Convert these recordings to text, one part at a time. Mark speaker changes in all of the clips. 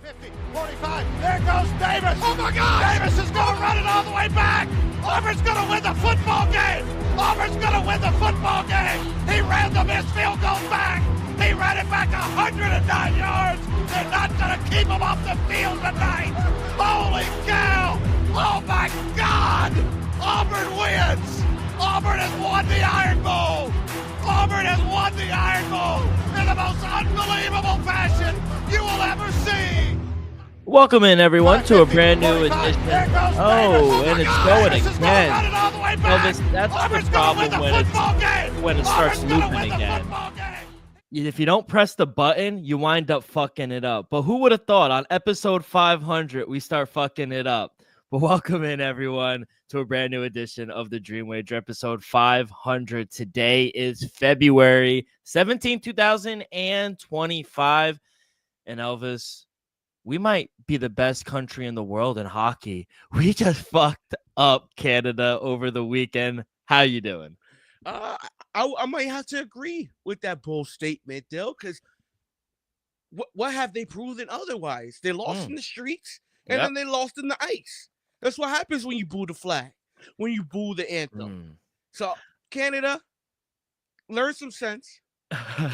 Speaker 1: 50, 45. There goes Davis.
Speaker 2: Oh, my God.
Speaker 1: Davis is going to run it all the way back. Auburn's going to win the football game. Auburn's going to win the football game. He ran the missed field goal back. He ran it back 109 yards. They're not going to keep him off the field tonight. Holy cow. Oh, my God. Auburn wins. Auburn has won the Iron Bowl. Auburn has won the Iron Bowl in the most unbelievable fashion you will ever see.
Speaker 3: Welcome in, everyone, to a brand new edition. Oh, and it's going again. Elvis, that's the problem when it starts looping again. If you don't press the button, you wind up fucking it up. But who would have thought on episode 500 we start fucking it up? But welcome in, everyone, to a brand new edition of the Dream Wager, episode 500. Today is February 17, 2025. And Elvis, we might be the best country in the world in hockey. We just fucked up Canada over the weekend. How you doing?
Speaker 2: I might have to agree with that bold statement, Dill, because what have they proven otherwise? They lost in the streets, and then they lost in the ice. That's what happens when you boo the flag, when you boo the anthem. So, Canada, learn some sense.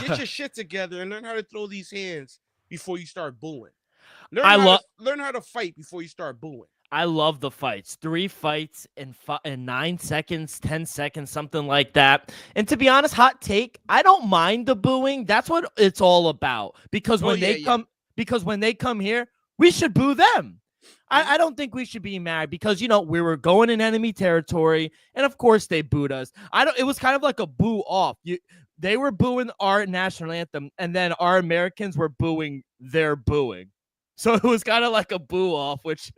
Speaker 2: Get your shit together and learn how to throw these hands before you start booing. Learn how to fight before you start booing.
Speaker 3: I love the fights. 3 fights in 9 seconds, 10 seconds, something like that. And to be honest, hot take, I don't mind the booing. That's what it's all about. Because when they come here, we should boo them. I don't think we should be mad because, you know, we were going in enemy territory, and of course they booed us. It was kind of like a boo off. They were booing our national anthem, and then our Americans were booing their booing. So it was kind of like a boo off, which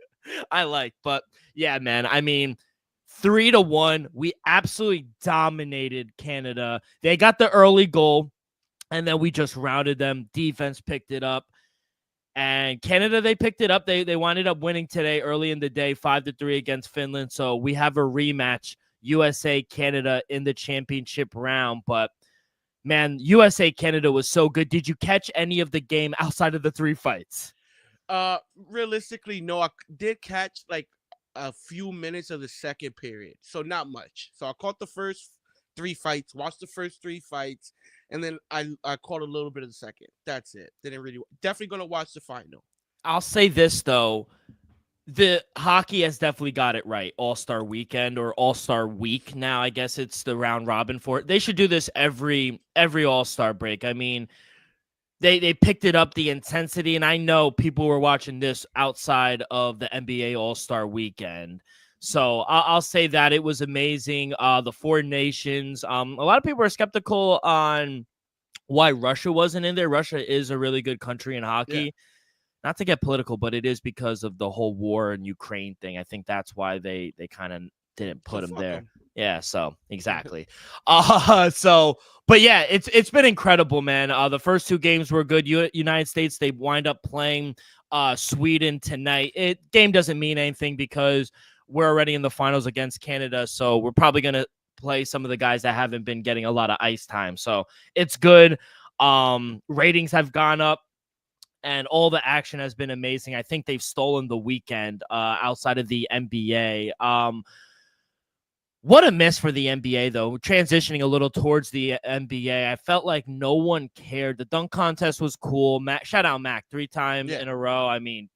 Speaker 3: I like. But yeah, man, I mean, 3-1, we absolutely dominated Canada. They got the early goal, and then we just routed them. Defense picked it up. And Canada, they picked it up. They winded up winning today early in the day, 5-3 against Finland. So we have a rematch, USA-Canada in the championship round. But, man, USA-Canada was so good. Did you catch any of the game outside of the 3 fights?
Speaker 2: Realistically, no. I did catch, like, a few minutes of the second period. So not much. So I caught the first 3 fights, watched the first 3 fights, and then I caught a little bit of the second. That's it. Definitely gonna watch the final.
Speaker 3: I'll say this though, the hockey has definitely got it right. All-Star Weekend or All-Star Week now. I guess it's the round robin for it. They should do this every All-Star break. I mean, they picked it up, the intensity, and I know people were watching this outside of the NBA All-Star Weekend. So I'll say that it was amazing. The 4 nations. A lot of people are skeptical on why Russia wasn't in there. Russia is a really good country in hockey. Yeah. Not to get political, but it is because of the whole war in Ukraine thing. I think that's why they kind of didn't put them there. Yeah, so exactly. But yeah, it's been incredible, man. The first 2 games were good. United States, they wind up playing Sweden tonight. Game doesn't mean anything because we're already in the finals against Canada, so we're probably going to play some of the guys that haven't been getting a lot of ice time. So it's good. Ratings have gone up, and all the action has been amazing. I think they've stolen the weekend outside of the NBA. What a miss for the NBA, though. Transitioning a little towards the NBA, I felt like no one cared. The dunk contest was cool. Shout out Mac 3 times in a row. I mean,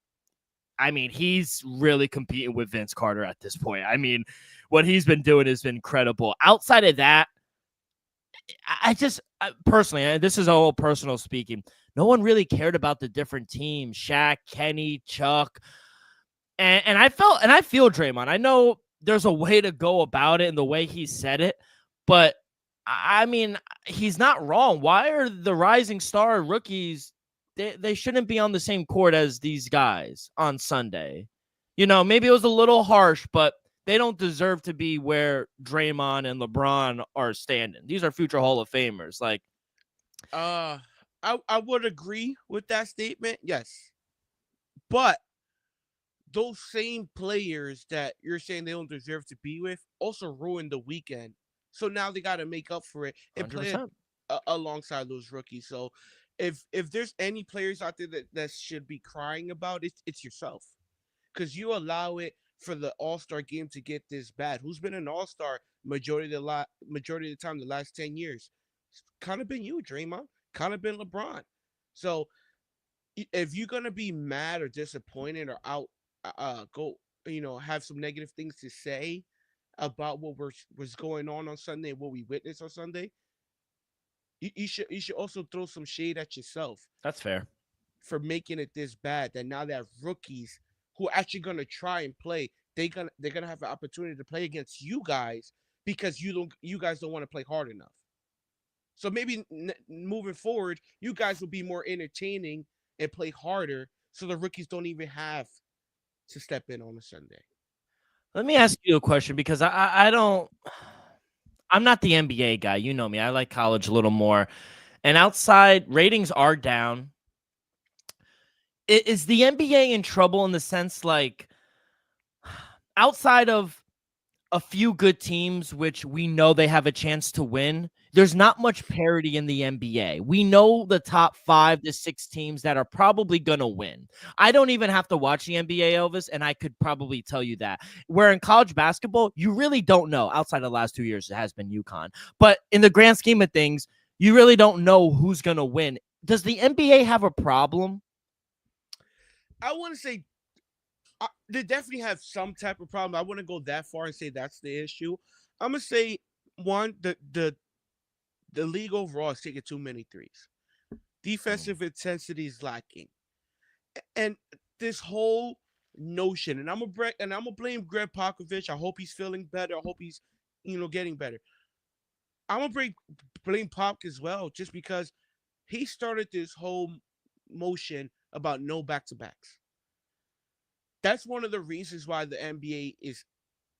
Speaker 3: he's really competing with Vince Carter at this point. I mean, what he's been doing has been incredible. Outside of that, I personally, this is all personal speaking, no one really cared about the different teams. Shaq, Kenny, Chuck. And I feel Draymond. I know there's a way to go about it and the way he said it, but I mean, he's not wrong. Why are the rising star rookies, they shouldn't be on the same court as these guys on Sunday? You know, maybe it was a little harsh, but they don't deserve to be where Draymond and LeBron are standing. These are future Hall of Famers. Like,
Speaker 2: I would agree with that statement, yes. But those same players that you're saying they don't deserve to be with also ruined the weekend. So now they got to make up for it and
Speaker 3: 100%.
Speaker 2: play alongside those rookies. So if there's any players out there that should be crying about it, it's yourself. Because you allow it for the All-Star game to get this bad. Who's been an All-Star majority of the time the last 10 years? It's kind of been you, Draymond. Kind of been LeBron. So if you're gonna be mad or disappointed or out, go, have some negative things to say about what was going on Sunday and what we witnessed on Sunday, you should also throw some shade at yourself
Speaker 3: That's fair.
Speaker 2: for making it this bad. That now that rookies who are actually gonna try and play, they're gonna have an opportunity to play against you guys because you guys don't want to play hard enough. So maybe moving forward, you guys will be more entertaining and play harder, so the rookies don't even have to step in on a Sunday.
Speaker 3: Let me ask you a question because I'm not the NBA guy. You know me. I like college a little more. And outside, ratings are down. Is the NBA in trouble in the sense, like, outside of a few good teams, which we know they have a chance to win, there's not much parity in the NBA. We know the top 5 to 6 teams that are probably going to win. I don't even have to watch the NBA, Elvis, and I could probably tell you that. Where in college basketball, you really don't know. Outside of the last 2 years, it has been UConn. But in the grand scheme of things, you really don't know who's going to win. Does the NBA have a problem?
Speaker 2: I want to say they definitely have some type of problem. I wouldn't go that far and say that's the issue. I'm gonna say one, the league overall is taking too many threes. Defensive intensity is lacking, and this whole notion. And I'm gonna blame Greg Popovich. I hope he's feeling better. I hope he's getting better. I'm gonna blame Pop as well, just because he started this whole motion about no back-to-backs. That's one of the reasons why the NBA is,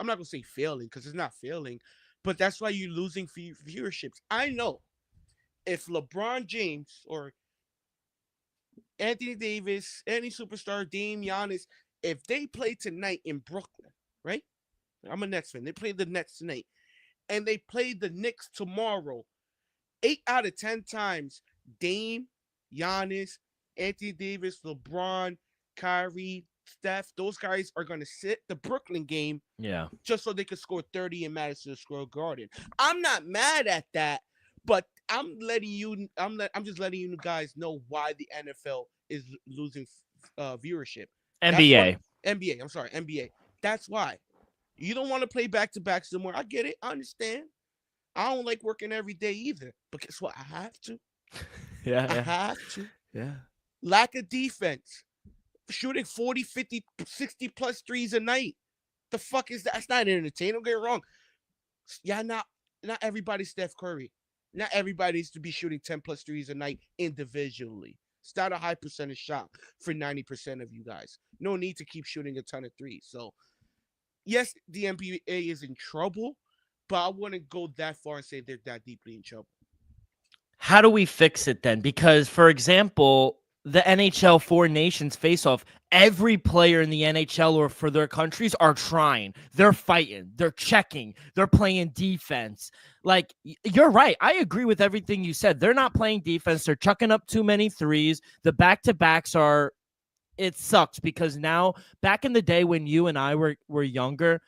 Speaker 2: I'm not going to say failing because it's not failing, but that's why you're losing viewerships. I know if LeBron James or Anthony Davis, any superstar, Dame, Giannis, if they play tonight in Brooklyn, right? I'm a Nets fan. They play the Nets tonight, and they play the Knicks tomorrow. 8 out of 10 times, Dame, Giannis, Anthony Davis, LeBron, Kyrie, Steph, those guys are going to sit the Brooklyn game just so they could score 30 in Madison Square Garden. I'm not mad at that, but I'm just letting you guys know why the NFL is losing viewership. NBA. That's why. You don't want to play back-to-back somewhere. I get it. I understand. I don't like working every day either. But guess what? I have to. I have to.
Speaker 3: Yeah.
Speaker 2: Lack of defense. Shooting 40, 50, 60 plus threes a night. The fuck is that? That's not entertaining. Don't get it wrong. Yeah, not everybody's Steph Curry. Not everybody needs to be shooting 10 plus threes a night individually. It's not a high percentage shot for 90% of you guys. No need to keep shooting a ton of threes. So, yes, the NBA is in trouble, but I wouldn't go that far and say they're that deeply in trouble.
Speaker 3: How do we fix it then? Because, for example, the NHL Four Nations face-off, every player in the NHL or for their countries are trying. They're fighting. They're checking. They're playing defense. Like, you're right. I agree with everything you said. They're not playing defense. They're chucking up too many threes. The back-to-backs are – it sucks because now, back in the day when you and I were younger,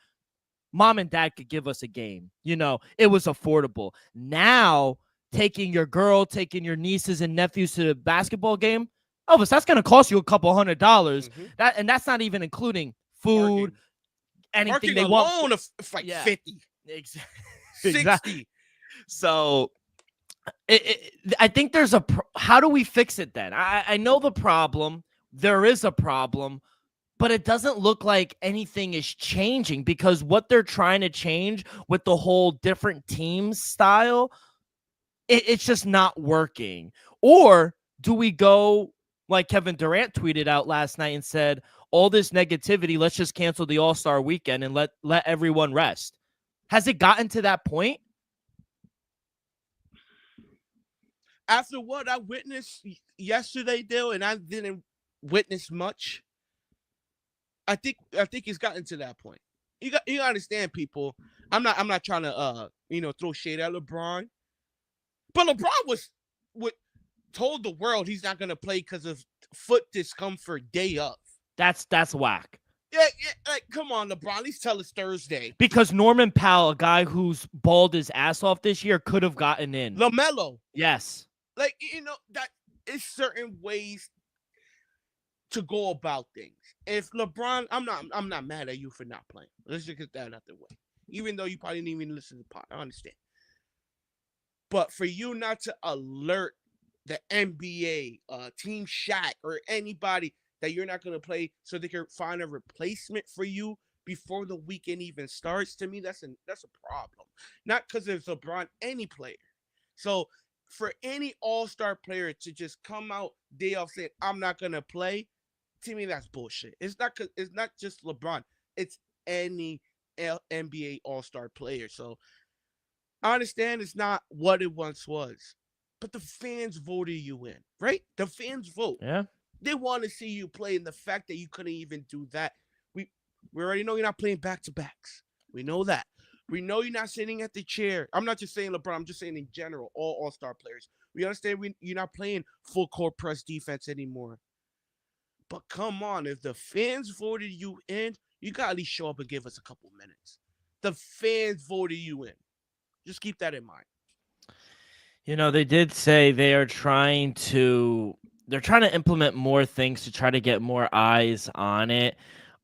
Speaker 3: mom and dad could give us a game. It was affordable. Now, taking your girl, taking your nieces and nephews to the basketball game, Elvis, that's going to cost you a couple $100. Mm-hmm. That's not even including food, anything
Speaker 2: Parking
Speaker 3: they
Speaker 2: alone
Speaker 3: want.
Speaker 2: It's like 50.
Speaker 3: Exactly.
Speaker 2: 60.
Speaker 3: So I think there's how do we fix it then? I know the problem. There is a problem, but it doesn't look like anything is changing because what they're trying to change with the whole different teams style, it's just not working. Or do we go like Kevin Durant tweeted out last night and said, all this negativity, let's just cancel the All-Star weekend and let everyone rest? Has it gotten to that point?
Speaker 2: After what I witnessed yesterday, Dale, and I didn't witness much, I think it's gotten to that point. You gotta understand, people. I'm not trying to throw shade at LeBron, but LeBron was with told the world he's not gonna play because of foot discomfort day of.
Speaker 3: That's whack.
Speaker 2: Yeah, like come on, LeBron. At least tell us Thursday.
Speaker 3: Because Norman Powell, a guy who's balled his ass off this year, could have gotten in.
Speaker 2: LaMelo.
Speaker 3: Yes.
Speaker 2: Like, that is certain ways to go about things. If LeBron, I'm not mad at you for not playing. Let's just get that out the way. Even though you probably didn't even listen to the pod. I understand. But for you not to alert the NBA, Team Shaq, or anybody that you're not going to play so they can find a replacement for you before the weekend even starts, to me, that's a problem. Not because it's LeBron, any player. So for any all-star player to just come out day off saying, I'm not going to play, to me, that's bullshit. It's not just LeBron. It's any NBA all-star player. So I understand it's not what it once was, but the fans voted you in, right? The fans vote.
Speaker 3: Yeah.
Speaker 2: They want to see you play, and the fact that you couldn't even do that, we already know you're not playing back-to-backs. We know that. We know you're not sitting at the chair. I'm not just saying LeBron. I'm just saying in general, all all-star players. We understand you're not playing full court press defense anymore. But come on, if the fans voted you in, you got to at least show up and give us a couple minutes. The fans voted you in. Just keep that in mind.
Speaker 3: They did say they're trying to implement more things to try to get more eyes on it.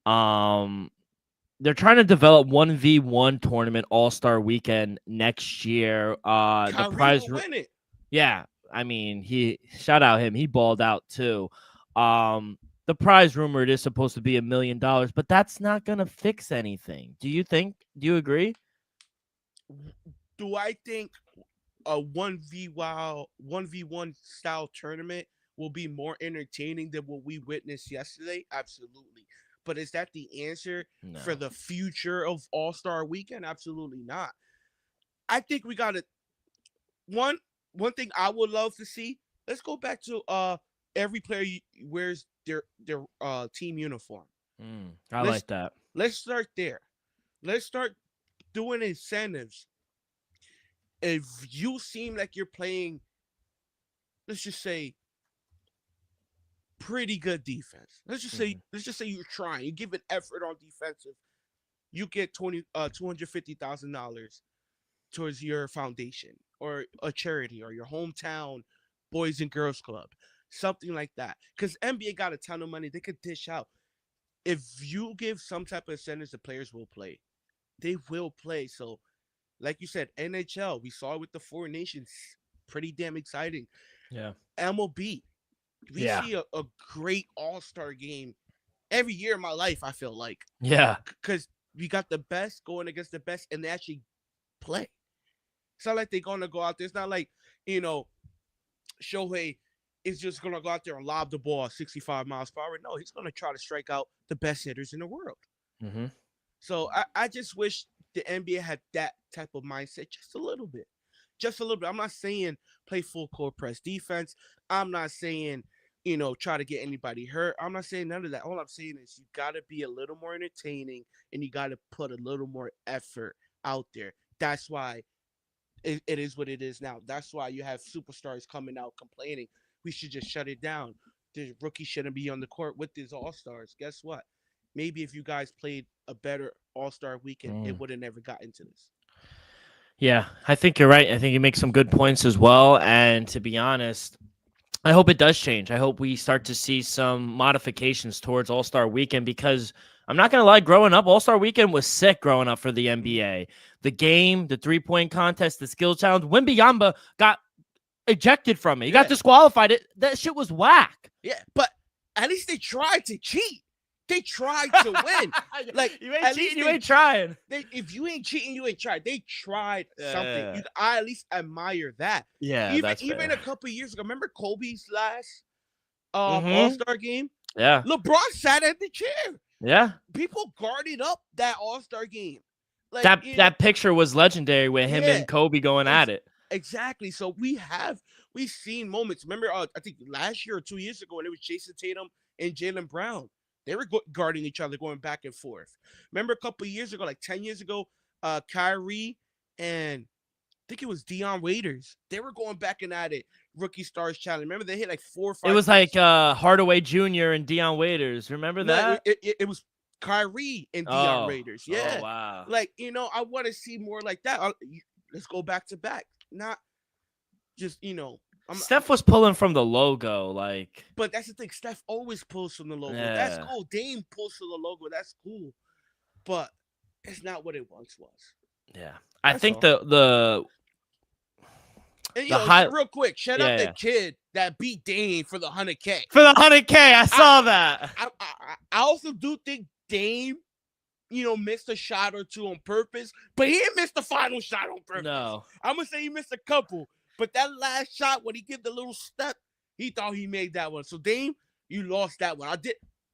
Speaker 3: They're trying to develop 1v1 tournament All-Star weekend next year. The prize
Speaker 2: will win it.
Speaker 3: Yeah, I mean, shout out him. He balled out too. The prize rumored is supposed to be $1 million, but that's not going to fix anything. Do you agree?
Speaker 2: Do I think a 1v1 style tournament will be more entertaining than what we witnessed yesterday? Absolutely. But is that the answer for the future of All-Star Weekend? Absolutely not. I think we got to one thing I would love to see. Let's go back to every player wears their team uniform.
Speaker 3: I like that.
Speaker 2: Let's start there. Let's start doing incentives. If you seem like you're playing, let's just say, pretty good defense. Let's just say you're trying. You give an effort on defensive. You get $250,000 towards your foundation or a charity or your hometown Boys and Girls Club, something like that. Because NBA got a ton of money. They could dish out. If you give some type of incentives, the players will play. They will play. So, like you said, NHL, we saw it with the Four Nations. Pretty damn exciting.
Speaker 3: Yeah.
Speaker 2: MLB. We see a great all-star game every year in my life, I feel like.
Speaker 3: Yeah.
Speaker 2: Because we got the best going against the best, and they actually play. It's not like they're going to go out there. It's not like, Shohei is just going to go out there and lob the ball 65 miles per hour. No, he's going to try to strike out the best hitters in the world.
Speaker 3: Mm-hmm.
Speaker 2: So I just wish the NBA had that type of mindset just a little bit. Just a little bit. I'm not saying play full court press defense. I'm not saying, try to get anybody hurt. I'm not saying none of that. All I'm saying is you got to be a little more entertaining and you got to put a little more effort out there. That's why it is what it is now. That's why you have superstars coming out complaining. We should just shut it down. The rookie shouldn't be on the court with these all-stars. Guess what? Maybe if you guys played a better all-star weekend, it would have never gotten to this.
Speaker 3: Yeah, I think you're right. I think you make some good points as well. And to be honest, I hope it does change. I hope we start to see some modifications towards All-Star Weekend because I'm not going to lie, growing up, All-Star Weekend was sick growing up for the NBA. The game, the three-point contest, the skill challenge. Wembanyama got ejected from it. He got disqualified. That shit was whack.
Speaker 2: Yeah, but at least they tried to cheat. They tried to win. Like
Speaker 3: you ain't cheating, you ain't trying.
Speaker 2: If you ain't cheating, you ain't trying. They tried something. I at least admire that.
Speaker 3: Yeah,
Speaker 2: even a couple of years ago. Remember Kobe's last All-Star game?
Speaker 3: Yeah.
Speaker 2: LeBron sat at the chair.
Speaker 3: Yeah.
Speaker 2: People guarded up that All-Star game. Like,
Speaker 3: that picture was legendary with him and Kobe going at it.
Speaker 2: Exactly. So we've seen moments. Remember, I think last year or 2 years ago, when it was Jason Tatum and Jaylen Brown. They were guarding each other, going back and forth. Remember a couple of years ago, like 10 years ago, Kyrie and think it was Deion Waiters. They were going back and at it. Rookie Stars Challenge. Remember they hit like 4 or 5.
Speaker 3: It was like Hardaway Jr. and Deion Waiters. Remember that?
Speaker 2: No, it was Kyrie and Deion Waiters. Yeah.
Speaker 3: Oh, wow.
Speaker 2: Like, I want to see more like that. Let's go back to back. Not just,
Speaker 3: Steph was pulling from the logo, like.
Speaker 2: But that's the thing. Steph always pulls from the logo.
Speaker 3: Yeah.
Speaker 2: That's cool. Dame pulls from the logo. That's cool. But it's not what it once was.
Speaker 3: Yeah. I think
Speaker 2: all.
Speaker 3: the
Speaker 2: real quick, shout out the kid that beat Dame for the 100K.
Speaker 3: For the 100K, I saw that.
Speaker 2: I also do think Dame, missed a shot or two on purpose, but he didn't miss the final shot on purpose.
Speaker 3: No.
Speaker 2: I'm going to say he missed a couple, but that last shot, when he gave the little step, he thought he made that one. So, Dame, you lost that one.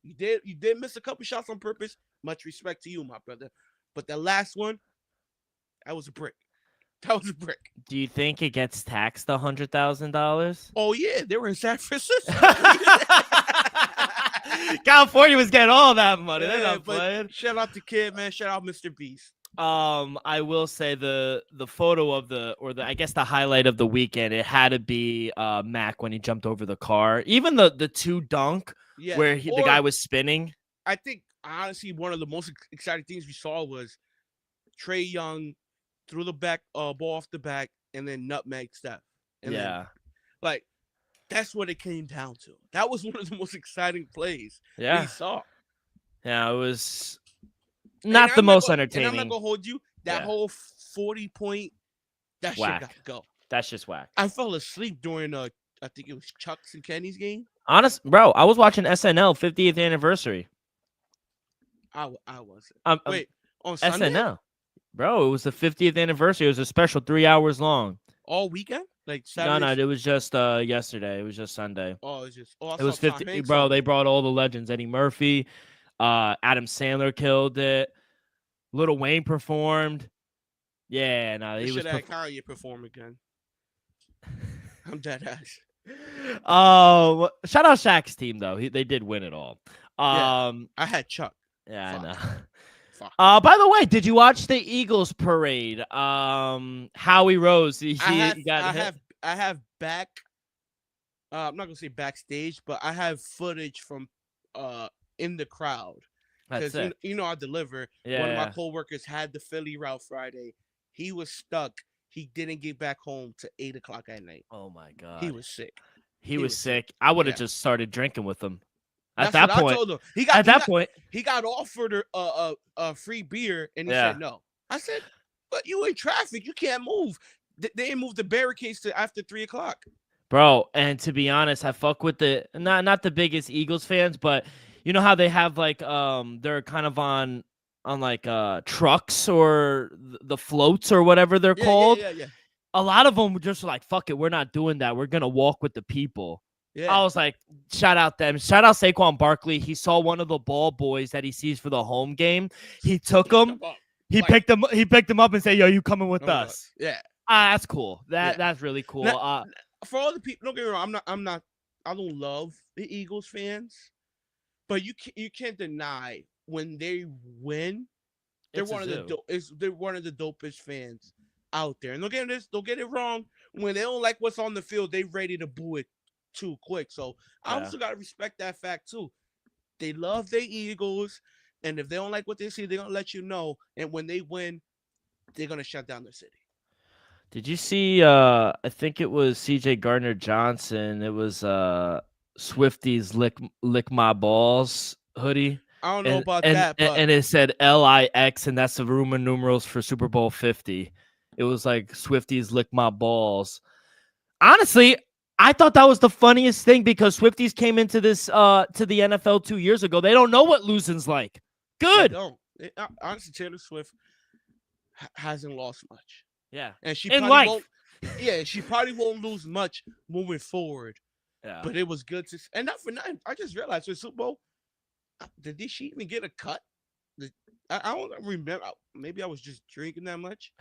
Speaker 2: You did miss a couple shots on purpose. Much respect to you, my brother. But the last one, that was a brick. That was a brick.
Speaker 3: Do you think it gets taxed $100,000?
Speaker 2: Oh, yeah. They were in San Francisco.
Speaker 3: California was getting all that money. They're
Speaker 2: Yeah,
Speaker 3: not playing.
Speaker 2: Shout out to Kid, man. Shout out Mr. Beast.
Speaker 3: I will say the photo of the highlight of the weekend, it had to be Mac when he jumped over the car. Even the two dunk where the guy was spinning.
Speaker 2: I think, honestly, one of the most exciting things we saw was Trae Young threw the back ball off the back and then nutmeg Steph. And then, that's what it came down to. That was one of the most exciting plays we saw.
Speaker 3: Yeah, it was not the most entertaining.
Speaker 2: And I'm not going to hold you. That whole 40-point, that
Speaker 3: whack.
Speaker 2: Shit got to go.
Speaker 3: That's just whack.
Speaker 2: I fell asleep during, I think it was Chuck's and Kenny's game.
Speaker 3: Honest, bro, I was watching SNL 50th anniversary.
Speaker 2: I wasn't. Wait, on Sunday?
Speaker 3: SNL. Bro, it was the 50th anniversary. It was a special 3 hours long.
Speaker 2: All weekend? Like Saturday?
Speaker 3: No, it was just yesterday. It was just Sunday.
Speaker 2: Oh, it
Speaker 3: was it was 50. Bro, they brought all the legends. Eddie Murphy, Adam Sandler killed it. Lil Wayne performed. Yeah, no, he was.
Speaker 2: Should have Kanye perform again. I'm dead ass.
Speaker 3: Oh, shout out Shaq's team though. They did win it all.
Speaker 2: I had Chuck.
Speaker 3: Yeah,
Speaker 2: Fuck.
Speaker 3: I know.
Speaker 2: Fuck.
Speaker 3: By the way, did you watch the Eagles parade? Howie Rose, he got hit.
Speaker 2: I have back. I'm not gonna say backstage, but I have footage from in the crowd because I deliver.
Speaker 3: Yeah,
Speaker 2: one of my coworkers had the Philly route Friday. He was stuck. He didn't get back home to 8:00 at night.
Speaker 3: Oh my god,
Speaker 2: he was sick.
Speaker 3: He was sick. I would have just started drinking with him.
Speaker 2: At
Speaker 3: that point,
Speaker 2: I told him. He got offered a free beer, and he said no. I said, "But you in traffic, you can't move." They didn't move the barricades to after 3:00.
Speaker 3: Bro, and to be honest, I fuck with the not the biggest Eagles fans, but you know how they have like they're kind of on like trucks or the floats or whatever they're called.
Speaker 2: Yeah.
Speaker 3: A lot of them were just like, "Fuck it, we're not doing that. We're gonna walk with the people." Yeah. I was like, shout out them. Shout out Saquon Barkley. He saw one of the ball boys that he sees for the home game. He took him. He picked him up and said, "Yo, you coming with us?"
Speaker 2: Yeah.
Speaker 3: That's cool. That's really cool.
Speaker 2: Now, for all the people, don't get me wrong. I don't love the Eagles fans, but you can't deny when they win, they're one of the dopest fans out there. And don't get it wrong. When they don't like what's on the field, they ready to boo it too quick. So I also gotta respect that fact too. They love their Eagles, and if they don't like what they see, they're gonna let you know. And when they win, they're gonna shut down their city.
Speaker 3: Did you see I think it was CJ Gardner Johnson. It was Swifties lick my balls hoodie.
Speaker 2: I don't know about that, but
Speaker 3: and it said LIX, and that's the Roman numerals for Super Bowl 50. It was like Swifties lick my balls. Honestly, I thought that was the funniest thing because Swifties came into this to the NFL 2 years ago. They don't know what losing's like. Good.
Speaker 2: They don't. Honestly, Taylor Swift hasn't lost much.
Speaker 3: Yeah.
Speaker 2: And she
Speaker 3: in
Speaker 2: probably
Speaker 3: life.
Speaker 2: she probably won't lose much moving forward.
Speaker 3: Yeah.
Speaker 2: But it was good to, and not for nothing. I just realized with Super Bowl, did she even get a cut? I don't remember. Maybe I was just drinking that much,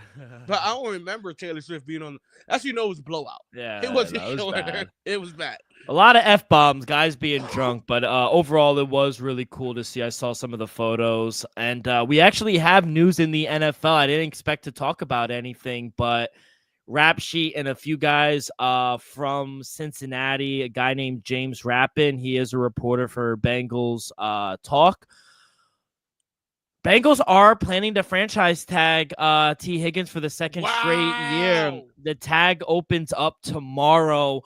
Speaker 2: but I don't remember Taylor Swift being on. That's it was a blowout.
Speaker 3: Yeah,
Speaker 2: it wasn't
Speaker 3: showing her.
Speaker 2: It was bad.
Speaker 3: A lot of F-bombs, guys being drunk, but overall it was really cool to see. I saw some of the photos, and we actually have news in the NFL. I didn't expect to talk about anything, but Rap Sheet and a few guys from Cincinnati, a guy named James Rappin. He is a reporter for Bengals Talk. Bengals are planning to franchise tag T. Higgins for the second straight year.
Speaker 2: Wow.
Speaker 3: The tag opens up tomorrow.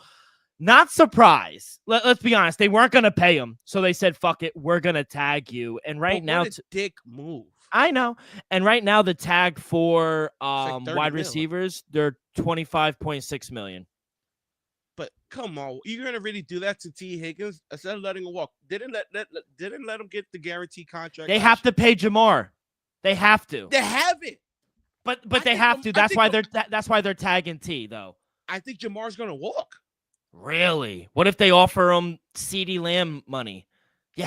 Speaker 3: Not surprised. Let's be honest. They weren't going to pay him. So they said, fuck it. We're going to tag you. And right now,
Speaker 2: what a dick move.
Speaker 3: I know. And right now, the tag for
Speaker 2: like 30
Speaker 3: wide
Speaker 2: mil.
Speaker 3: receivers, they're $25.6 million.
Speaker 2: But come on, you're gonna really do that to T. Higgins instead of letting him walk? Didn't let him get the guarantee contract.
Speaker 3: They have to pay Jamar. They have to.
Speaker 2: They have it.
Speaker 3: But they have to. That's why they're tagging T though.
Speaker 2: I think Jamar's gonna walk.
Speaker 3: Really? What if they offer him CeeDee Lamb money? You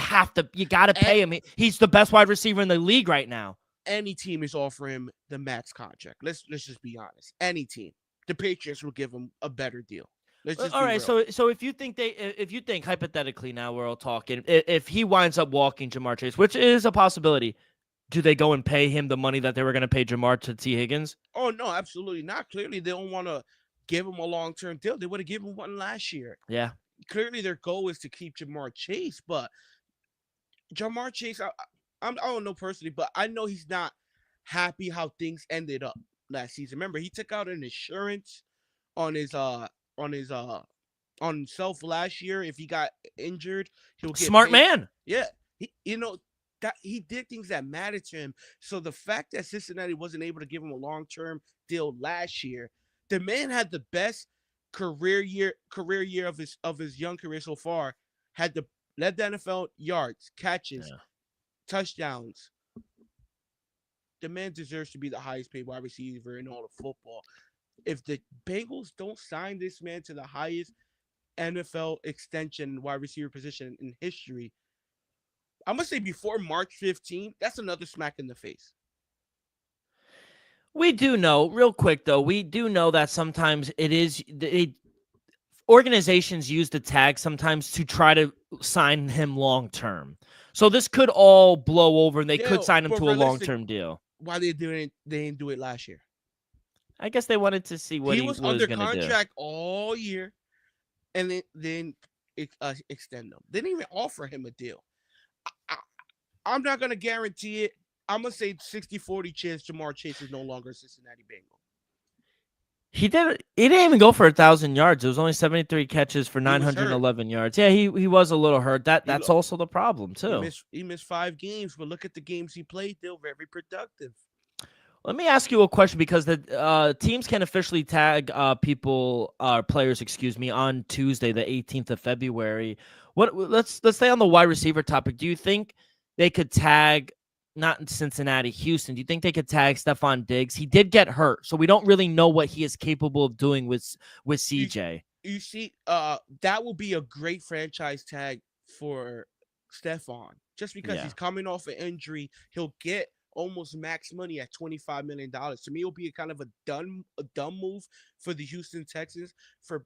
Speaker 3: gotta pay him. He's the best wide receiver in the league right now.
Speaker 2: Any team is offering him the max contract. Let's just be honest. Any team. The Patriots will give him a better deal.
Speaker 3: All right, so if you think hypothetically now we're all talking, if he winds up walking Jamar Chase, which is a possibility, do they go and pay him the money that they were going to pay Jamar to T. Higgins?
Speaker 2: Oh no, absolutely not. Clearly, they don't want to give him a long-term deal. They would have given one last year.
Speaker 3: Yeah.
Speaker 2: Clearly, their goal is to keep Jamar Chase, but Jamar Chase, I don't know personally, but I know he's not happy how things ended up last season. Remember, he took out an insurance on himself last year. If he got injured, he'll get
Speaker 3: smart
Speaker 2: paid.
Speaker 3: Man.
Speaker 2: Yeah, that he did things that mattered to him. So the fact that Cincinnati wasn't able to give him a long-term deal last year, the man had the best career year of his young career so far. Led the NFL yards, catches, touchdowns. The man deserves to be the highest paid wide receiver in all of football. If the Bengals don't sign this man to the highest NFL extension wide receiver position in history, I'm going to say before March 15th, that's another smack in the face.
Speaker 3: We do know, real quick though, that sometimes organizations use the tag sometimes to try to sign him long term. So this could all blow over and they could sign him to a long-term deal.
Speaker 2: Why they didn't do it last year?
Speaker 3: I guess they wanted to see what he was
Speaker 2: under
Speaker 3: going to do.
Speaker 2: contract all year, and then extend them. They didn't even offer him a deal. I'm not going to guarantee it. I'm going to say 60-40 chance Jamar Chase is no longer a Cincinnati Bengal.
Speaker 3: He didn't even go for 1,000 yards. It was only 73 catches for 911 yards. Yeah, he was a little hurt. That's also the problem too.
Speaker 2: He missed 5 games, but look at the games he played. They were very productive.
Speaker 3: Let me ask you a question because the teams can officially tag players, on Tuesday, the 18th of February. Let's stay on the wide receiver topic. Do you think they could tag, not in Cincinnati, Houston? Do you think they could tag Stephon Diggs? He did get hurt, so we don't really know what he is capable of doing with CJ.
Speaker 2: You see, that will be a great franchise tag for Stephon. Just because he's coming off an injury, he'll get almost max money at $25 million. To me, it'll be a kind of a dumb move for the Houston Texans for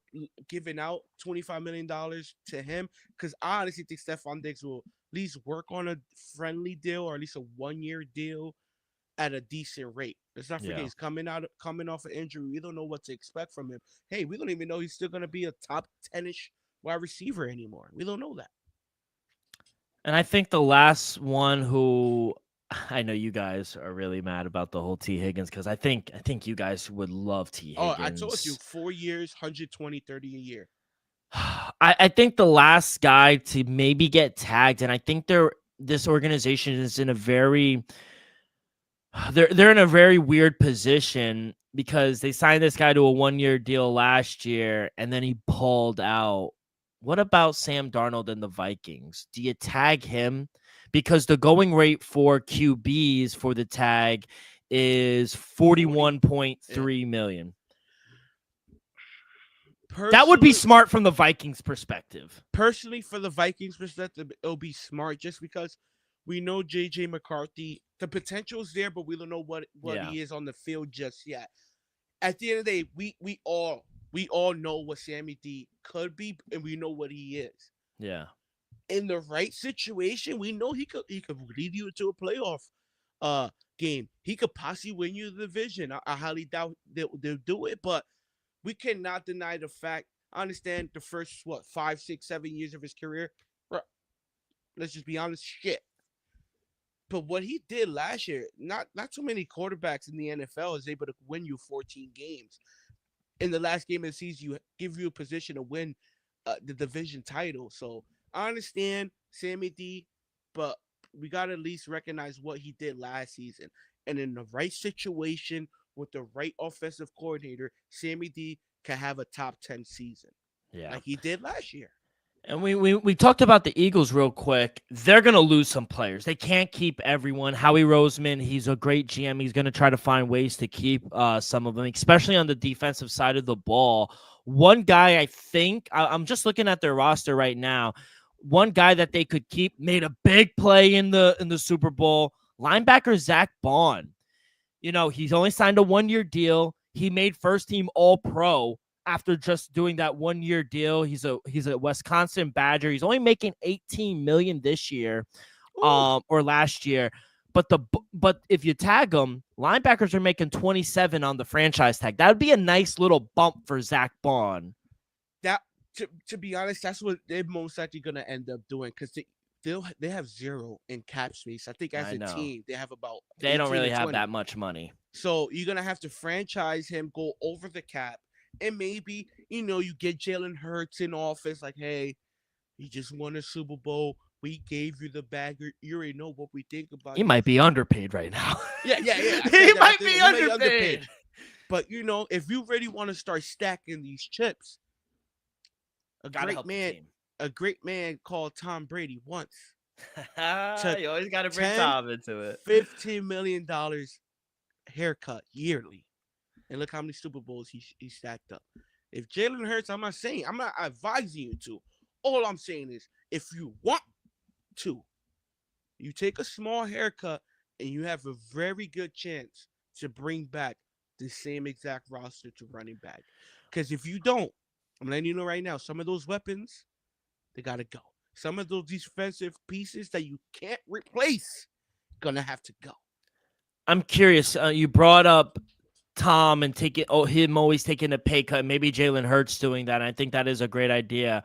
Speaker 2: giving out $25 million to him. Because I honestly think Stephon Diggs will at least work on a friendly deal or at least a 1-year deal at a decent rate. Let's not forget he's coming off an injury. We don't know what to expect from him. Hey, we don't even know he's still going to be a top 10-ish wide receiver anymore. We don't know that.
Speaker 3: And I think the last one who I know you guys are really mad about the whole T. Higgins because I think you guys would love T. Higgins.
Speaker 2: Oh, I told you 4 years, 120, 30 a year.
Speaker 3: I think the last guy to maybe get tagged, and I think this organization is in a very they're in a very weird position because they signed this guy to a 1-year deal last year and then he pulled out. What about Sam Darnold and the Vikings? Do you tag him? Because the going rate for QBs for the tag is $41.3 million. That would be smart from the Vikings' perspective.
Speaker 2: Personally, for the Vikings' perspective, it'll be smart just because we know J.J. McCarthy. The potential is there, but we don't know what he is on the field just yet. At the end of the day, we all know what Sammy D could be, and we know what he is.
Speaker 3: Yeah.
Speaker 2: In the right situation, we know he could lead you into a playoff game, he could possibly win you the division. I highly doubt they'll do it, but we cannot deny the fact. I understand the first 5, 6, 7 years of his career. Bro, let's just be honest, shit. But what he did last year, not too many quarterbacks in the NFL is able to win you 14 games. In the last game of the season, give you a position to win the division title. So I understand Sammy D, but we got to at least recognize what he did last season. And in the right situation with the right offensive coordinator, Sammy D can have a top 10 season.
Speaker 3: Yeah.
Speaker 2: Like he did last year.
Speaker 3: And we talked about the Eagles real quick. They're going to lose some players. They can't keep everyone. Howie Roseman, he's a great GM. He's going to try to find ways to keep some of them, especially on the defensive side of the ball. One guy, I think, I'm just looking at their roster right now. One guy that they could keep made a big play in the Super Bowl. Linebacker Zach Bond. You know, he's only signed a 1-year deal. He made first team All-Pro after just doing that 1-year deal. He's a Wisconsin Badger. He's only making $18 million this year, or last year. But if you tag him, linebackers are making 27 on the franchise tag. That would be a nice little bump for Zach Bond.
Speaker 2: That to be honest, that's what they're most likely gonna end up doing because they have zero in cap space. I think as a team they have about.
Speaker 3: They don't really have that much money.
Speaker 2: So you're gonna have to franchise him, go over the cap. And maybe, you get Jalen Hurts in office like, hey, you just won a Super Bowl. We gave you the bag. You already know what we think about
Speaker 3: He might be underpaid right now.
Speaker 2: Yeah.
Speaker 3: He might be underpaid.
Speaker 2: But, if you really want to start stacking these chips, a great man called Tom Brady once.
Speaker 3: You always got to bring Tom into it.
Speaker 2: $15 million haircut yearly. And look how many Super Bowls he stacked up. If Jalen Hurts, I'm not advising you to. All I'm saying is, if you want to, you take a small haircut and you have a very good chance to bring back the same exact roster to running back. Because if you don't, I'm letting you know right now, some of those weapons, they got to go. Some of those defensive pieces that you can't replace, gonna have to go.
Speaker 3: I'm curious. You brought up Tom and him always taking a pay cut. Maybe Jalen Hurts doing that. I think that is a great idea.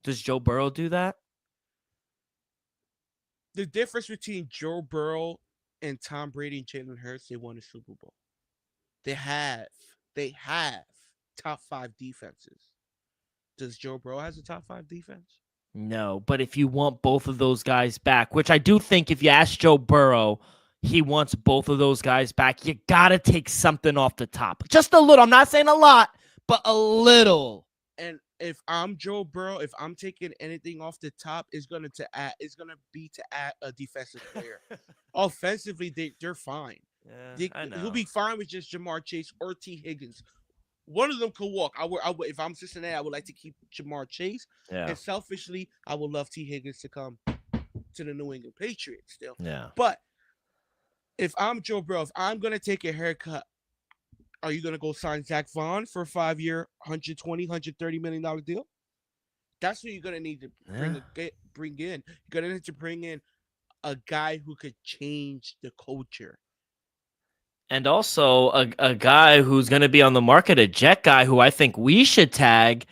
Speaker 3: Does Joe Burrow do that?
Speaker 2: The difference between Joe Burrow and Tom Brady and Jalen Hurts, they won a Super Bowl. They have top 5 defenses. Does Joe Burrow has a top 5 defense?
Speaker 3: No, but if you want both of those guys back, which I do think if you ask Joe Burrow, he wants both of those guys back. You got to take something off the top. Just a little. I'm not saying a lot, but a little.
Speaker 2: And if I'm Joe Burrow, if I'm taking anything off the top, it's going to be to add a defensive player. Offensively, they're fine.
Speaker 3: Yeah, I know.
Speaker 2: He'll be fine with just Jamar Chase or T. Higgins. One of them could walk. I would, if I'm Cincinnati, I would like to keep Jamar Chase. Yeah. And selfishly, I would love T. Higgins to come to the New England Patriots still.
Speaker 3: Yeah.
Speaker 2: But if I'm Joe Burrow, if I'm going to take a haircut, are you going to go sign Zach Vaughn for a 5-year, $130 million deal? That's what you're going to need to bring in. You're going to need to bring in a guy who could change the culture.
Speaker 3: And also a guy who's going to be on the market, a Jet guy who I think we should tag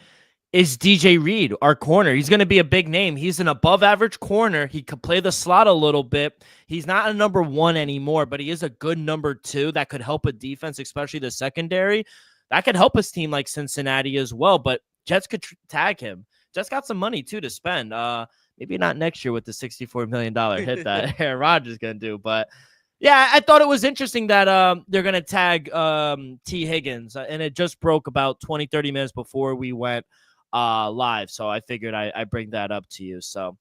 Speaker 3: is DJ Reed, our corner. He's going to be a big name. He's an above-average corner. He could play the slot a little bit. He's not a number 1 anymore, but he is a good number 2 that could help a defense, especially the secondary. That could help his team like Cincinnati as well, but Jets could tag him. Jets got some money, too, to spend. Maybe not next year with the $64 million hit that Aaron Rodgers is going to do, but yeah, I thought it was interesting that they're going to tag T. Higgins, and it just broke about 20, 30 minutes before we went live. So I figured I bring that up to you. So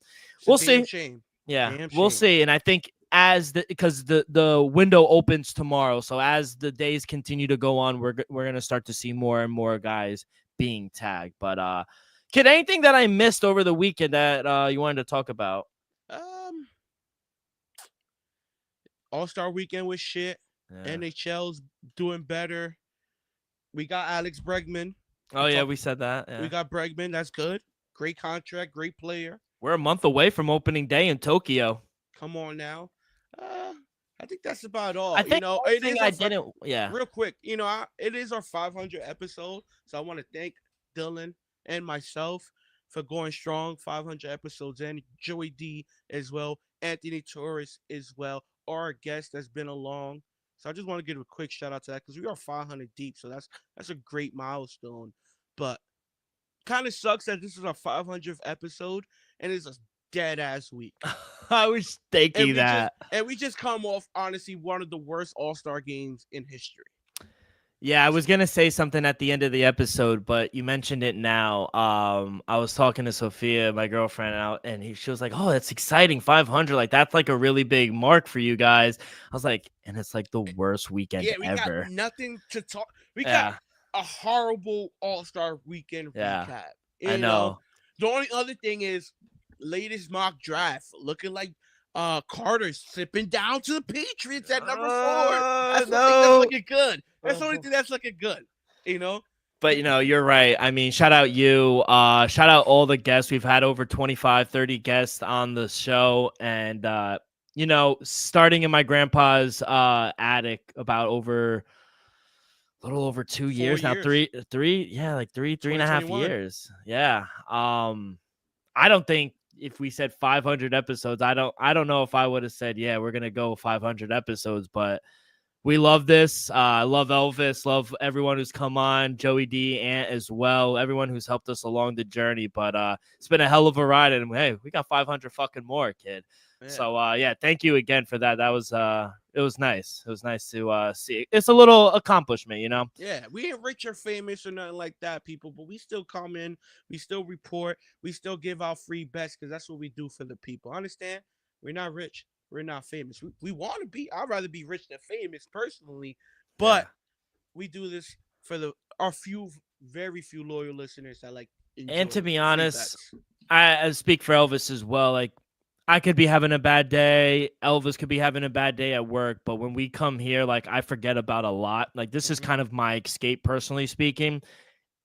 Speaker 3: we'll see.
Speaker 2: Shame.
Speaker 3: Yeah, we'll see. And I think because the window opens tomorrow, so as the days continue to go on, we're going to start to see more and more guys being tagged. But kid, anything that I missed over the weekend that you wanted to talk about?
Speaker 2: All-Star weekend was shit. Yeah. NHL's doing better. We got Alex Bregman.
Speaker 3: Oh, yeah, we said that. Yeah.
Speaker 2: We got Bregman. That's good. Great contract, great player.
Speaker 3: We're a month away from opening day in Tokyo.
Speaker 2: Come on now. I think that's about
Speaker 3: I
Speaker 2: all.
Speaker 3: think one
Speaker 2: It
Speaker 3: thing
Speaker 2: is
Speaker 3: I
Speaker 2: our
Speaker 3: didn't. Yeah.
Speaker 2: real quick. It is our 500 episode, so I want to thank Dylan and myself for going strong 500 episodes in. Joey D as well, Anthony Torres as well, our guest that's been along. So I just want to give a quick shout out to that because we are 500 deep, so that's a great milestone. But kind of sucks that this is our 500th episode and it's a dead ass week.
Speaker 3: I was
Speaker 2: And
Speaker 3: thinking
Speaker 2: we just
Speaker 3: that.
Speaker 2: and we just come off honestly one of the worst All-Star games in history.
Speaker 3: Yeah, I was gonna say something at the end of the episode, but you mentioned it now. I was talking to Sophia, my girlfriend, out, and she was like, "Oh, that's exciting, 500! Like that's like a really big mark for you guys." I was like, "And it's like the worst weekend
Speaker 2: Yeah, we got
Speaker 3: ever."
Speaker 2: nothing to talk. We got
Speaker 3: Yeah,
Speaker 2: a horrible All-Star weekend
Speaker 3: yeah,
Speaker 2: recap.
Speaker 3: I
Speaker 2: You know,
Speaker 3: know.
Speaker 2: the only other thing is latest mock draft looking like Carter's slipping down to the Patriots at number 4. That's one thing that's
Speaker 3: No.
Speaker 2: looking good. That's the only thing that's looking good. You know,
Speaker 3: But you're right. I mean, shout out you. Shout out all the guests. We've had over 25, 30 guests on the show. And starting in my grandpa's attic about over a little over 2 years now.
Speaker 2: 4 years,
Speaker 3: Yeah, like three and a half
Speaker 2: 2021.
Speaker 3: years. Yeah. I don't think if we said 500 episodes, I don't know if I would have said, yeah, we're gonna go 500 episodes, but we love this. I love Elvis. Love everyone who's come on. Joey D, Ant as well. Everyone who's helped us along the journey. But it's been a hell of a ride. And hey, we got 500 fucking more, kid.
Speaker 2: Yeah.
Speaker 3: So yeah, thank you again for that. That was it was nice. It was nice to see. It's a little accomplishment, you know.
Speaker 2: Yeah, we ain't rich or famous or nothing like that, people, but we still come in, we still report, we still give out free bets because that's what we do for the people. Understand? We're not rich, we're not famous. We want to be. I'd rather be rich than famous personally,
Speaker 3: Yeah.
Speaker 2: but we do this for our very few loyal listeners that like
Speaker 3: And to
Speaker 2: enjoy
Speaker 3: be
Speaker 2: free
Speaker 3: honest,
Speaker 2: bets.
Speaker 3: I speak for Elvis as well. Like I could be having a bad day. Elvis could be having a bad day at work. But when we come here, like I forget about a lot. Like this is
Speaker 2: Hmm.
Speaker 3: kind of my escape, personally speaking.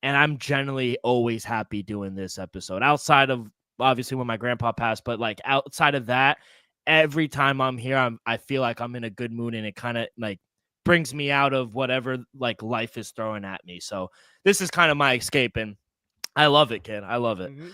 Speaker 3: And I'm generally always happy doing this episode outside of obviously when my grandpa passed. But like outside of that, every time I'm here, I feel like I'm in a good mood and it kind of like brings me out of whatever like life is throwing at me. So this is kind of my escape. And I love it, kid. I love it.
Speaker 2: Hmm.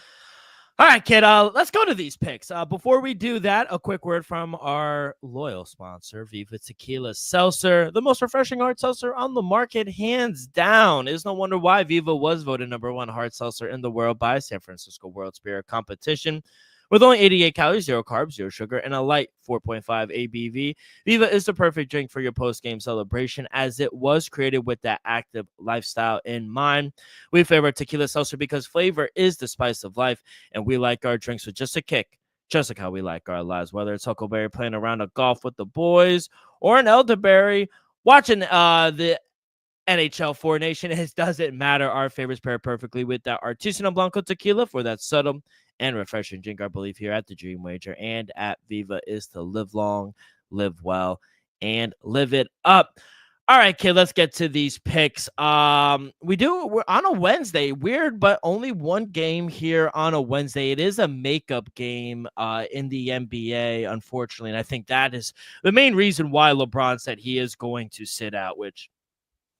Speaker 3: All right, kid. Let's go to these picks. Before we do that, a quick word from our loyal sponsor, Viva Tequila Seltzer, the most refreshing hard seltzer on the market, hands down. It's no wonder why Viva was voted #1 hard seltzer in the world by San Francisco World Spirit Competition. With only 88 calories, 0 carbs, 0 sugar, and a light 4.5 ABV, Viva is the perfect drink for your post-game celebration as it was created with that active lifestyle in mind. We favor tequila seltzer because flavor is the spice of life, and we like our drinks with just a kick, just like how we like our lives. Whether it's Huckleberry playing around a golf with the boys or an elderberry watching the NHL 4 Nation, it doesn't matter. Our favorites pair perfectly with that Artisanal Blanco tequila for that subtle and refreshing drink. Our belief here at the Dream Wager and at Viva is to live long, live well, and live it up. All right, kid, let's get to these picks. We're on a Wednesday. Weird, but only one game here on a Wednesday. It is a makeup game in the NBA, unfortunately. And I think that is the main reason why LeBron said he is going to sit out, which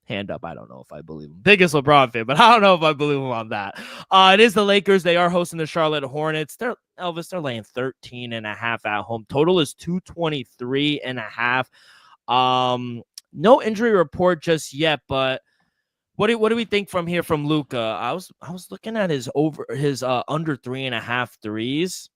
Speaker 3: hand up, I don't know if I believe him. Biggest LeBron fan, but I don't know if I believe him on that. It is the Lakers. They are hosting the Charlotte Hornets. They're laying 13.5 at home. Total is 223.5. No injury report just yet, but what do we think from here from Luka? I was looking at his under 3.5 threes.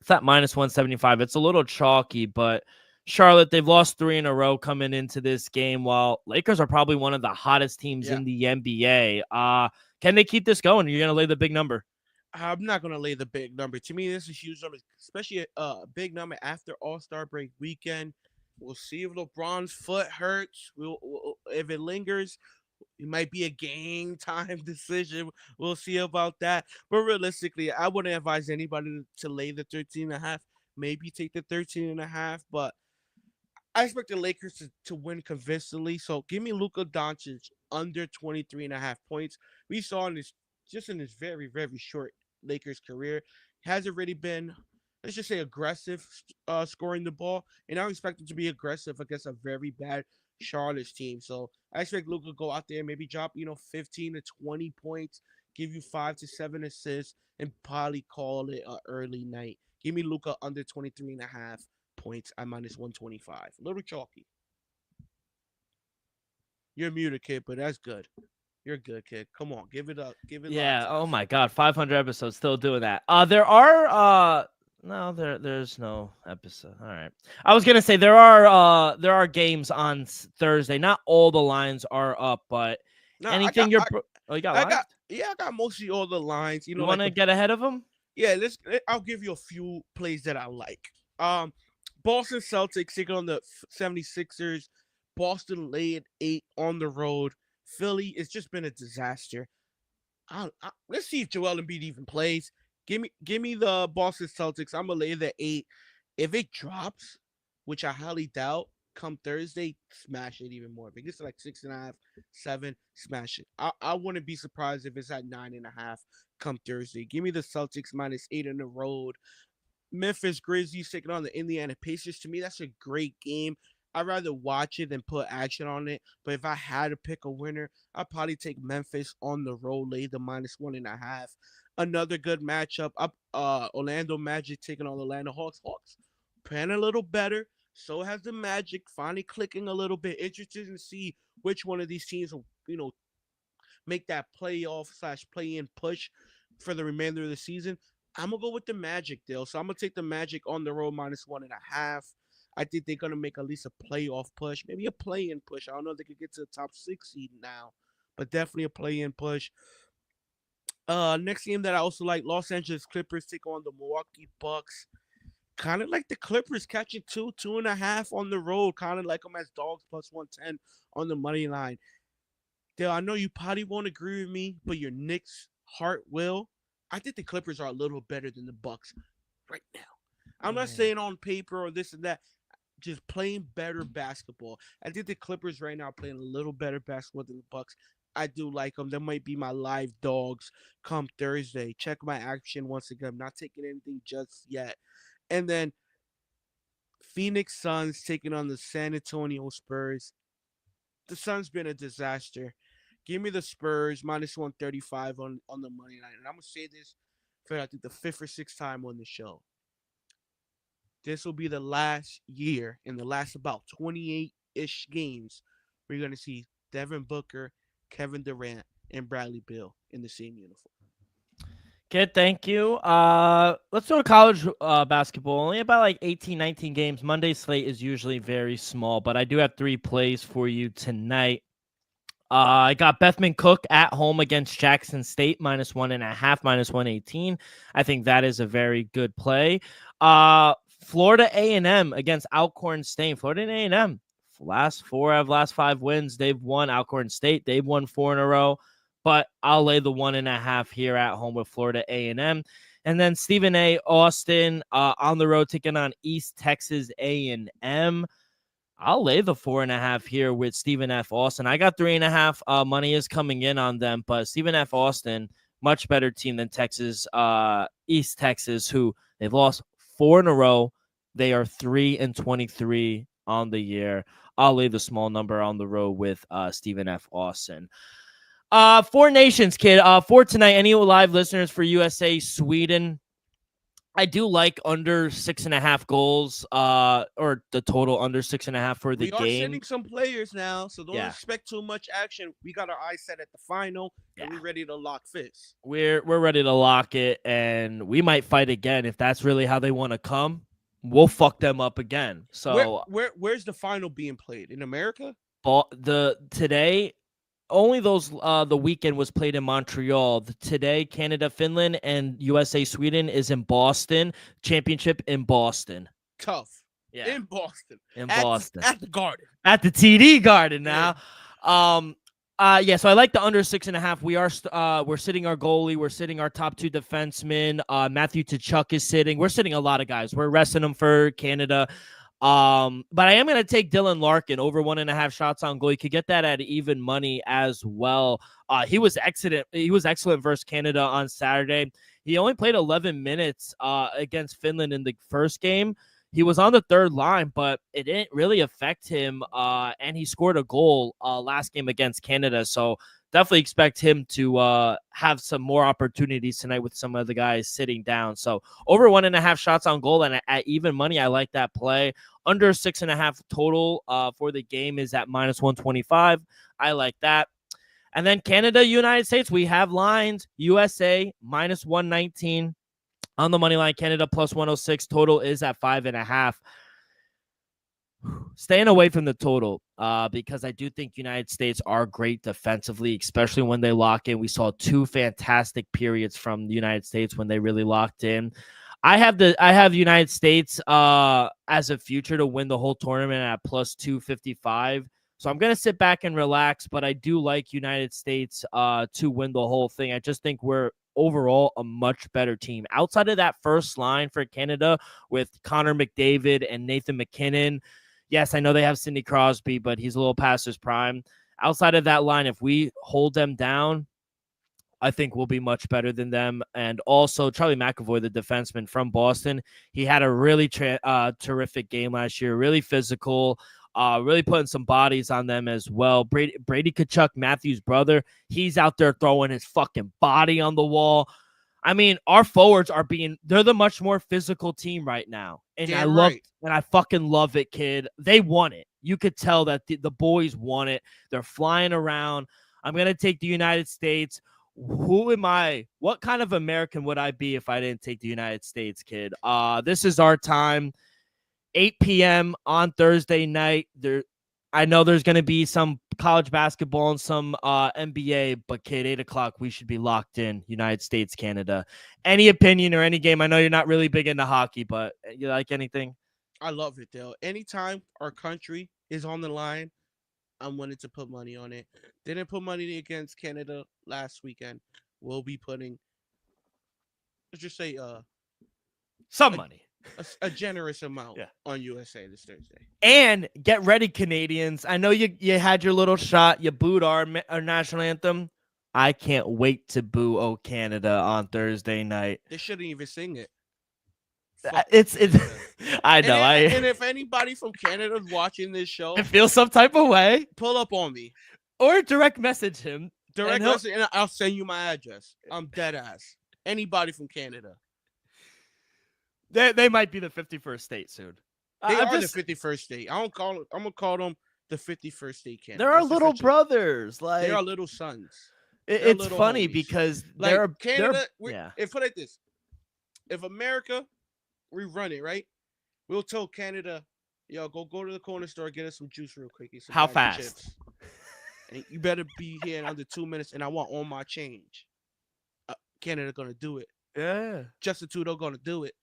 Speaker 3: It's at -175. It's a little chalky, but Charlotte, they've lost 3 in a row coming into this game, while Lakers are probably one of the hottest teams
Speaker 2: Yeah,
Speaker 3: in the NBA. Can they keep this going? You're going to lay the big number.
Speaker 2: I'm not gonna lay the big number. To me, this is a huge number, especially a big number after All-Star break weekend. We'll see if LeBron's foot hurts. If it lingers, it might be a game time decision. We'll see about that. But realistically, I wouldn't advise anybody to lay the 13 and a half. Maybe take the 13 and a half, but I expect the Lakers to win convincingly. So give me Luka Doncic under 23 and a half points. We saw in this just in this very, very short Lakers career, hasn't really been let's just say aggressive scoring the ball, and I don't expect him to be aggressive against a very bad Charlotte's team. So I expect Luka to go out there, maybe drop 15 to 20 points, give you 5 to 7 assists, and probably call it an early night. Give me Luka under 23.5 points at -125. A little chalky. You're muted, kid, but that's good. You're good, kid. Come on, give it up. Give it
Speaker 3: Yeah.
Speaker 2: lots.
Speaker 3: Oh my God, 500 episodes still doing that. There are no there's no episode. All right. I was gonna say there are games on Thursday. Not all the lines are up, but
Speaker 2: No,
Speaker 3: anything you got live?
Speaker 2: I got mostly all the lines.
Speaker 3: You want to get ahead of them?
Speaker 2: Yeah, I'll give you a few plays that I like. Boston Celtics taking on the 76ers. Boston laid 8 on the road. Philly, it's just been a disaster. Let's see if Joel Embiid even plays. Give me the Boston Celtics. I'm gonna lay the 8. If it drops, which I highly doubt, come Thursday, smash it even more. If it gets to like 6.5, 7, smash it. I wouldn't be surprised if it's at 9.5 come Thursday. Give me the Celtics -8 on the road. Memphis Grizzlies taking on the Indiana Pacers. To me, that's a great game. I'd rather watch it than put action on it. But if I had to pick a winner, I'd probably take Memphis on the road, lay the -1.5. Another good matchup. Orlando Magic taking on the Atlanta Hawks. Hawks playing a little better. So has the Magic finally clicking a little bit. Interested to see which one of these teams will, make that playoff/play-in push for the remainder of the season. I'm gonna go with the Magic, Dale. So I'm gonna take the Magic on the road -1.5. I think they're gonna make at least a playoff push, maybe a play-in push. I don't know if they could get to the top 6 seed now, but definitely a play-in push. Next game that I also like, Los Angeles Clippers take on the Milwaukee Bucks. Kind of like the Clippers catching 2.5 on the road. Kind of like them as dogs +110 on the money line. Dale, I know you probably won't agree with me, but your Knicks heart will. I think the Clippers are a little better than the Bucks right now. I'm not saying on paper or this and that, just playing better basketball. I think the Clippers right now are playing a little better basketball than the Bucks. I do like them. They might be my live dogs come Thursday. Check my action once again. I'm not taking anything just yet. And then Phoenix Suns taking on the San Antonio Spurs. The Suns been a disaster. Give me the Spurs -135 on the money line. And I'm going to say this for I think the 5th or 6th time on the show. This will be the last year in the last about 28-ish games where you're going to see Devin Booker, Kevin Durant, and Bradley Beal in the same uniform.
Speaker 3: Good, thank you. Let's go to college basketball. Only about like 18, 19 games. Monday's slate is usually very small, but I do have 3 plays for you tonight. I got Bethman Cook at home against Jackson State -1.5, -118. I think that is a very good play. Florida A&M against Alcorn State. Florida A&M, last 4 out of last 5 wins, they've won. Alcorn State, they've won 4 in a row. But I'll lay the 1.5 here at home with Florida A&M. And then Stephen A. Austin on the road taking on East Texas A&M. I'll lay the 4.5 here with Stephen F. Austin. I got 3.5. Money is coming in on them, but Stephen F. Austin, much better team than Texas, East Texas, who they've lost 4 in a row. They are 3-23 on the year. I'll lay the small number on the road with Stephen F. Austin. 4 nations, kid. For tonight, any live listeners for USA, Sweden. I do like under 6.5 goals, or the total under 6.5 for the game.
Speaker 2: We are sending some players now, so don't expect too much action. We got our eyes set at the final, and we're ready to lock Fizz.
Speaker 3: We're ready to lock it, and we might fight again if that's really how they want to come. We'll fuck them up again. So
Speaker 2: where's the final being played in America?
Speaker 3: Today. Only the weekend was played in Montreal. Today, Canada, Finland, and USA, Sweden is in Boston. Championship in Boston.
Speaker 2: Tough.
Speaker 3: Yeah.
Speaker 2: In Boston.
Speaker 3: Boston.
Speaker 2: At the Garden.
Speaker 3: At the TD Garden now. Yeah. So I like the under 6.5. We're sitting our goalie. We're sitting our top 2 defensemen. Matthew Tkachuk is sitting. We're sitting a lot of guys. We're resting them for Canada. But I am going to take Dylan Larkin over 1.5 shots on goal. You could get that at even money as well. He was excellent. He was excellent versus Canada on Saturday. He only played 11 minutes against Finland in the first game. He was on the third line, but it didn't really affect him. And he scored a goal last game against Canada. So definitely expect him to have some more opportunities tonight with some of the guys sitting down. So over 1.5 shots on goal, and at even money, I like that play. Under 6.5 total for the game is at -125. I like that. And then Canada, United States, we have lines. USA -119 on the money line. Canada +106. Total is at 5.5. Staying away from the total because I do think United States are great defensively, especially when they lock in. We saw 2 fantastic periods from the United States when they really locked in. I have United States as a future to win the whole tournament at +255. So I'm going to sit back and relax, but I do like United States to win the whole thing. I just think we're overall a much better team. Outside of that first line for Canada with Connor McDavid and Nathan McKinnon, yes, I know they have Sidney Crosby, but he's a little past his prime. Outside of that line, if we hold them down, I think we'll be much better than them. And also, Charlie McAvoy, the defenseman from Boston, he had a really terrific game last year, really physical, really putting some bodies on them as well. Brady Tkachuk, Matthews' brother, he's out there throwing his fucking body on the wall. I mean, our forwards they're the much more physical team right now. And I fucking love it, kid. They want it. You could tell that the boys want it. They're flying around. I'm going to take the United States. Who am I? What kind of American would I be if I didn't take the United States, kid? This is our time. 8 p.m. on Thursday night. I know there's going to be some college basketball and some NBA, but kid, 8 o'clock, we should be locked in. United States, Canada. Any opinion or any game? I know you're not really big into hockey, but you like anything?
Speaker 2: I love it, Dale. Anytime our country is on the line, I'm willing to put money on it. Didn't put money against Canada last weekend. We'll be putting, let's just say,
Speaker 3: some money.
Speaker 2: A generous amount on USA this Thursday.
Speaker 3: And get ready, Canadians. I know you had your little shot. You booed our national anthem. I can't wait to boo "Oh Canada" on Thursday night.
Speaker 2: They shouldn't even sing it.
Speaker 3: It's I know.
Speaker 2: And if anybody from Canada is watching this show,
Speaker 3: I feel some type of way,
Speaker 2: pull up on me
Speaker 3: or direct message him.
Speaker 2: And I'll send you my address. I'm dead ass. Anybody from Canada.
Speaker 3: They might be the 51st state soon.
Speaker 2: They are the 51st state. I'm gonna call them the 51st state Canada.
Speaker 3: They're our little brothers. Like
Speaker 2: they're our little sons.
Speaker 3: It's funny homies. Because
Speaker 2: like Canada. If put it like this, if America, we run it right, we'll tell Canada, yo, go to the corner store, get us some juice real quick.
Speaker 3: How fast?
Speaker 2: Chips. And you better be here in under 2 minutes, and I want all my change. Canada gonna do it.
Speaker 3: Yeah.
Speaker 2: Justin Trudeau gonna do it.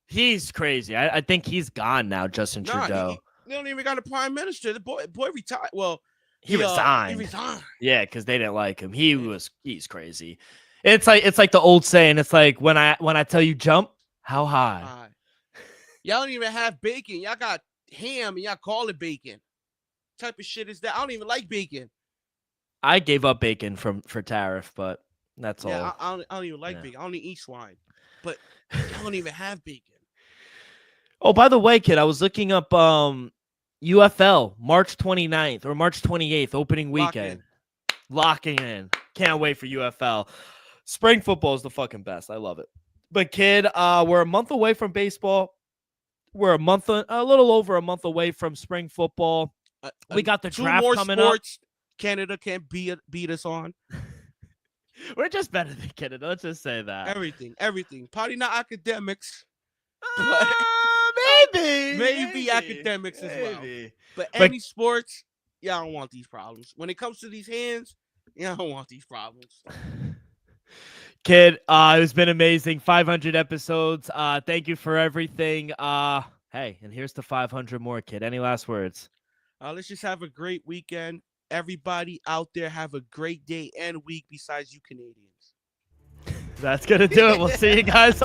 Speaker 3: He's crazy. I think he's gone now, Justin Trudeau.
Speaker 2: They don't even got a prime minister. The boy retired. Well,
Speaker 3: he resigned.
Speaker 2: He resigned.
Speaker 3: Yeah, because they didn't like him. He's crazy. It's like the old saying. It's like when I tell you jump, how high?
Speaker 2: Y'all don't even have bacon. Y'all got ham and y'all call it bacon. What type of shit is that? I don't even like bacon.
Speaker 3: I gave up bacon for tariff, but that's all.
Speaker 2: I don't even like bacon. I only eat swine. But y'all don't even have bacon.
Speaker 3: Oh, by the way, kid, I was looking up UFL March 29th or March 28th opening weekend. Locking in. Can't wait for UFL. Spring football is the fucking best. I love it. But kid, we're a month away from baseball. We're a little over a month away from spring football. We got the draft coming up.
Speaker 2: Canada can't beat us on.
Speaker 3: We're just better than Canada. Let's just say that.
Speaker 2: Everything. Probably not academics. Maybe academics as well. But any sports, y'all don't want these problems. When it comes to these hands, y'all don't want these problems.
Speaker 3: Kid, it's been amazing. 500 episodes. Thank you for everything. Hey, and here's to 500 more, kid. Any last words?
Speaker 2: Let's just have a great weekend. Everybody out there have a great day and week besides you Canadians.
Speaker 3: That's going to do it. We'll see you guys.